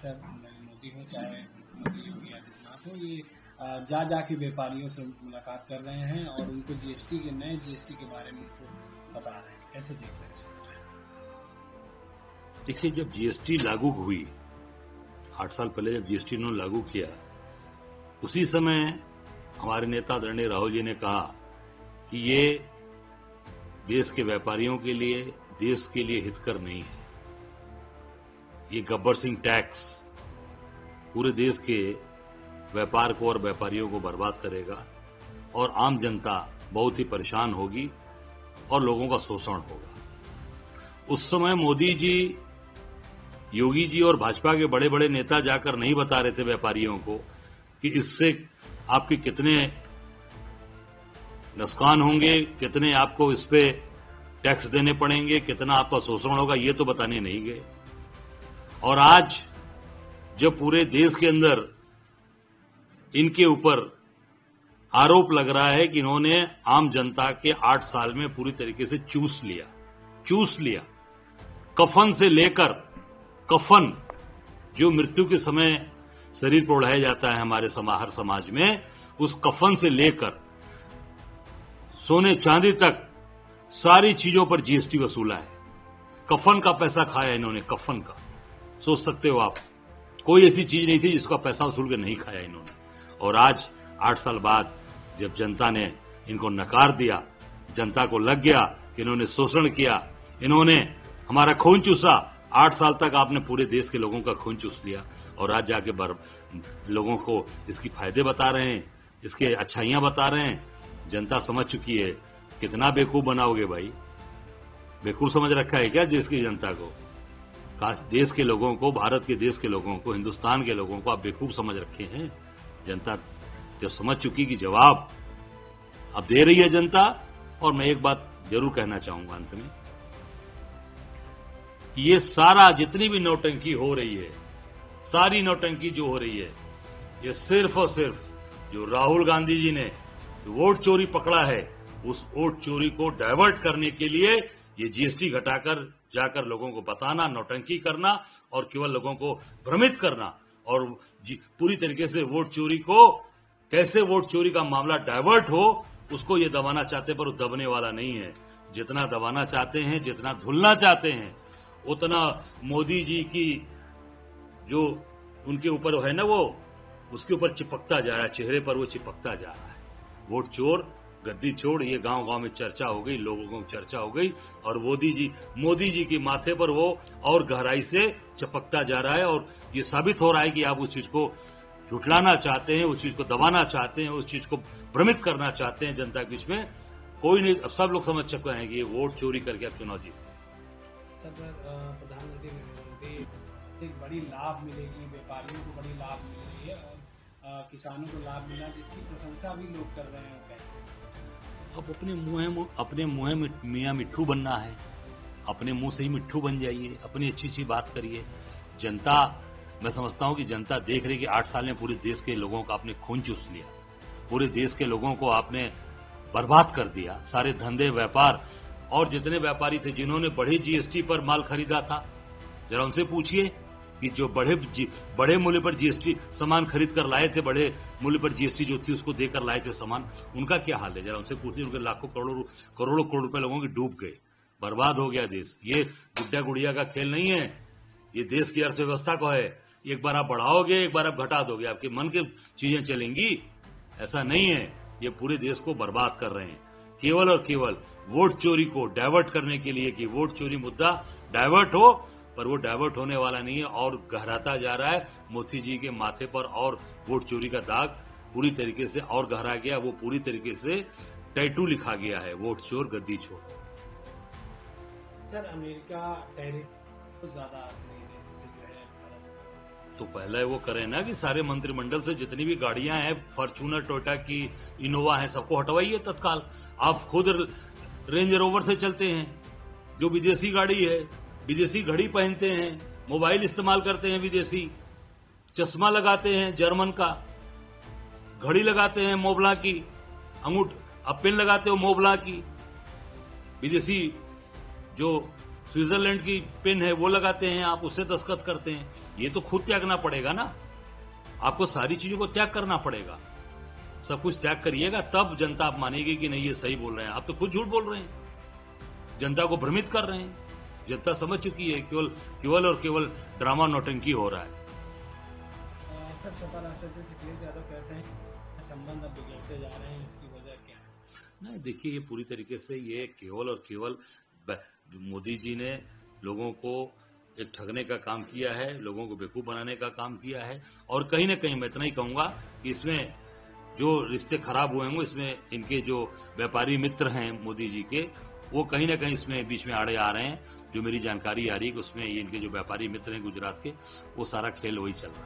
Sir Modi हो चाहे मुख्यमंत्री योगी आदित्यनाथ हो, ये जा के व्यापारियों से मुलाकात कर रहे हैं और उनको जीएसटी के नए जीएसटी के बारे में उनको बता रहे हैं। कैसे देख रहे हैं? देखिए, जब जीएसटी लागू हुई 8 साल पहले, जब जीएसटी ने लागू किया, उसी समय हमारे नेता आदरणीय राहुल जी ने कहा कि ये देश के व्यापारियों के लिए, देश के लिए हितकर नहीं है। ये गब्बर सिंह टैक्स पूरे देश के व्यापार को और व्यापारियों को बर्बाद करेगा और आम जनता बहुत ही परेशान होगी और लोगों का शोषण होगा। उस समय मोदी जी, योगी जी और भाजपा के बड़े बड़े नेता जाकर नहीं बता रहे थे व्यापारियों को कि इससे आपके कितने नुकसान होंगे, कितने आपको इस पे टैक्स देने पड़ेंगे, कितना आपका शोषण होगा, ये तो बताने नहीं गए। और आज जब पूरे देश के अंदर इनके ऊपर आरोप लग रहा है कि इन्होंने आम जनता के 8 साल में पूरी तरीके से चूस लिया, कफन से लेकर, कफन जो मृत्यु के समय शरीर पर ओढ़ाया जाता है हमारे हर समाज में, उस कफन से लेकर सोने चांदी तक सारी चीजों पर जीएसटी वसूला है। कफन का पैसा खाया इन्होंने, कफन का। सोच सकते हो आप, कोई ऐसी चीज नहीं थी जिसका पैसा वसूल कर नहीं खाया इन्होंने। और आज 8 साल बाद जब जनता ने इनको नकार दिया, जनता को लग गया कि इन्होंने शोषण किया, इन्होंने हमारा खून चूसा, 8 साल तक आपने पूरे देश के लोगों का खून चूस लिया और आज जाके लोगों को इसकी फायदे बता रहे हैं, इसके अच्छाइयां बता रहे हैं। जनता समझ चुकी है। कितना बेवकूफ बनाओगे भाई? बेवकूफ समझ रखा है क्या देश की जनता को? काश देश के लोगों को, भारत के देश के लोगों को, हिंदुस्तान के लोगों को आप बेवकूफ समझ रखे हैं। जनता जब समझ चुकी कि जवाब अब दे रही है जनता। और मैं एक बात जरूर कहना चाहूंगा अंत में, ये सारा जितनी भी नौटंकी हो रही है, सारी नौटंकी जो हो रही है, ये सिर्फ और सिर्फ जो राहुल गांधी जी ने वोट चोरी पकड़ा है, उस वोट चोरी को डाइवर्ट करने के लिए ये जीएसटी घटाकर जाकर लोगों को बताना, नौटंकी करना और केवल लोगों को भ्रमित करना और पूरी तरीके से वोट चोरी को, कैसे वोट चोरी का मामला डाइवर्ट हो, उसको ये दबाना चाहते, पर वो दबने वाला नहीं है। जितना दबाना चाहते हैं, जितना धुलना चाहते हैं, उतना मोदी जी की जो उनके ऊपर है ना, वो उसके ऊपर चिपकता जा रहा है, चेहरे पर वो चिपकता जा रहा है। वोट चोर, गद्दी छोड़, ये गांव गांव में चर्चा हो गई, लोगों को चर्चा हो गई और मोदी जी के माथे पर वो और गहराई से चिपकता जा रहा है। और ये साबित हो रहा है कि आप उस चीज को झुठलाना चाहते हैं, उस चीज को दबाना चाहते हैं, उस चीज को भ्रमित करना चाहते हैं जनता के बीच में। कोई नहीं, अब सब लोग समझ चुके हैं कि ये वोट चोरी करके आप चुनाव जीते। प्रधानमंत्री नरेंद्र मोदी, एक बड़ी लाभ मिलेगी, व्यापारियों को बड़ी लाभ मिल रही है और किसानों को लाभ मिला, जिसकी प्रशंसा भी लोग कर रहे हैं। अब अपने मुंह में मियां मिट्ठू बनना है, अपने मुंह से ही मिट्ठू बन जाइए, अपनी अच्छी अच्छी बात करिए। जनता, मैं समझता हूं कि जनता देख रही कि 8 साल में पूरे देश के लोगों का आपने खून चूस लिया, पूरे देश के लोगों को आपने बर्बाद कर दिया। सारे धंधे, व्यापार और जितने व्यापारी थे जिन्होंने बड़े जीएसटी पर माल खरीदा था, जरा उनसे पूछिए कि जो बड़े मूल्य पर जीएसटी सामान खरीद कर लाए थे, बड़े मूल्य पर जीएसटी जो थी उसको देकर लाए थे सामान, उनका क्या हाल है? जरा उनसे पूछिए। उनके लाखों करोड़ों करोड़ रुपए लोगों के डूब गए, बर्बाद हो गया देश। ये गुड्डा गुड़िया का खेल नहीं है, ये देश की अर्थव्यवस्था का है। एक बार आप बढ़ाओगे, एक बार आप घटा दोगे, आपके मन की चीजें चलेंगी, ऐसा नहीं है। ये पूरे देश को बर्बाद कर रहे हैं केवल और केवल वोट चोरी को डाइवर्ट करने के लिए कि वोट चोरी मुद्दा डाइवर्ट हो, पर वो डाइवर्ट होने वाला नहीं है और गहराता जा रहा है। मोदी जी के माथे पर और वोट चोरी का दाग पूरी तरीके से और गहरा गया, वो पूरी तरीके से टैटू लिखा गया है, वोट चोर गद्दी छोड़। सर, अमेरिका टैरिफ तो ज्यादा तो पहले वो करें ना कि सारे मंत्रिमंडल से जितनी भी गाड़ियां हैं, फॉर्च्यूनर, टोयोटा की, इनोवा है, सबको हटवाइए तत्काल। आप खुद रेंज रोवर से चलते हैं, जो विदेशी गाड़ी है, विदेशी घड़ी पहनते हैं, मोबाइल इस्तेमाल करते हैं विदेशी, चश्मा लगाते हैं जर्मन का, घड़ी लगाते हैं मोबला की, अंगूठ, अब पेन लगाते हो मोबला की, विदेशी जो स्विट्जरलैंड की पेन है वो लगाते हैं, आप उससे दस्तखत करते हैं। ये तो खुद त्यागना पड़ेगा ना, आपको सारी चीजों को त्याग करना पड़ेगा। सब कुछ त्याग करिएगा तब जनता आप मानेगी कि नहीं ये सही बोल रहे हैं। आप तो खुद झूठ बोल रहे हैं, जनता को भ्रमित कर रहे हैं। जनता समझ चुकी है केवल और केवल ड्रामा नौटंकी हो रहा है। सर, सपा राष्ट्रपति अखिलेश यादव कहते हैं संबंध अब बिगड़ते जा रहे हैं, इसकी वजह क्या है? नहीं, देखिए, ये पूरी तरीके से ये केवल और केवल मोदी जी ने लोगों को एक ठगने का काम किया है, लोगों को बेवकूफ बनाने का काम किया है। और कहीं ना कहीं मैं इतना ही कहूंगा कि इसमें जो रिश्ते खराब हुए होंगे, इसमें इनके जो व्यापारी मित्र हैं मोदी जी के, वो कहीं ना कहीं इसमें बीच में आड़े आ रहे हैं। जो मेरी जानकारी आ रही है कि उसमें इनके जो व्यापारी मित्र हैं गुजरात के, वो सारा खेल वही चल रहा है।